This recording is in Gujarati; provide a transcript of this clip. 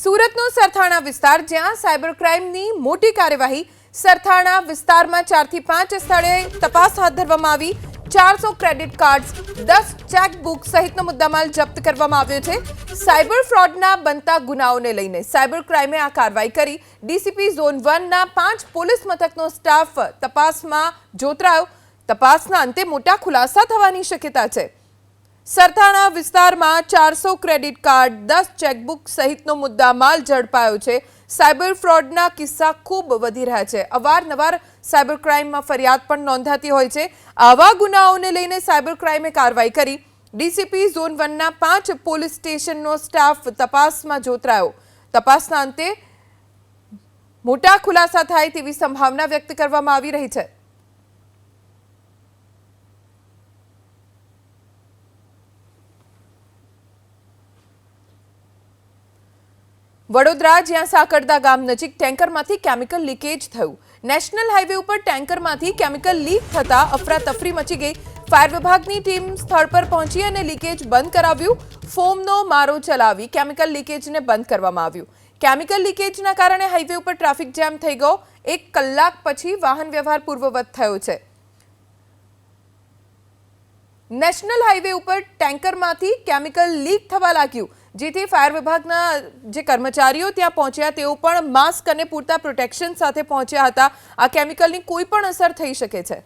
સુરતનો સરથાણા વિસ્તાર જ્યાં સાયબર ક્રાઇમની મોટી કાર્યવાહી સરથાણા વિસ્તારમાં 4 થી 5 સ્થળે તપાસ હાથ ધરવામાં આવી 400 ક્રેડિટ કાર્ડ્સ 10 ચેકબુક સહિતનો મુદ્દામાલ જપ્ત કરવામાં આવ્યો છે સાયબર ફ્રોડના બનતા ગુનાઓને લઈને સાયબર ક્રાઇમે આ કાર્યવાહી કરી ડીસીપી ઝોન 1 ના 5 પોલીસ મથકનો સ્ટાફ તપાસમાં જોતરાયો તપાસના અંતે મોટા ખુલાસા થવાની શક્યતા છે સરથાણા વિસ્તારમાં 400 ક્રેડિટ કાર્ડ 10 ચેકબુક સહિતનો મુદ્દામાલ ઝડપાયો છે સાયબર ફ્રોડના કિસ્સા ખૂબ વધી રહ્યા છે અવારનવાર સાયબર ક્રાઇમમાં ફરિયાદ પણ નોંધાતી હોય છે આવા ગુનાઓને લઈને સાયબર ક્રાઇમે કાર્યવાહી કરી ડીસીપી ઝોન 1 ના 5 પોલીસ સ્ટેશનનો સ્ટાફ તપાસમાં જોતરાયો તપાસના અંતે મોટા ખુલાસા થાય તેવી સંભાવના વ્યક્ત કરવામાં આવી રહી છે વડોદરા જ્યાં સાકરદા ગામ નજીક ટેન્કરમાંથી કેમિકલ લીકેજ થયું નેશનલ હાઈવે ઉપર ટેન્કરમાંથી કેમિકલ લીક થતા અફરાતફરી મચી ગઈ ફાયર વિભાગની ટીમ સ્થળ પર પહોંચી અને લીકેજ બંધ કરાવ્યું ફોમનો મારો ચલાવી કેમિકલ લીકેજને બંધ કરવામાં આવ્યું કેમિકલ લીકેજના કારણે હાઈવે ઉપર ટ્રાફિક જામ થઈ ગયો 1 કલાક પછી વાહન વ્યવહાર પૂર્વવત થયો છે નેશનલ હાઈવે ઉપર ટેન્કરમાંથી કેમિકલ લીક થવા લાગ્યું જેથી ફાયર વિભાગના જે કર્મચારીઓ ત્યાં પહોંચ્યા તેઓ પણ માસ્ક અને પૂરતા પ્રોટેક્શન સાથે પહોંચ્યા હતા આ કેમિકલની કોઈ પણ અસર થઈ શકે છે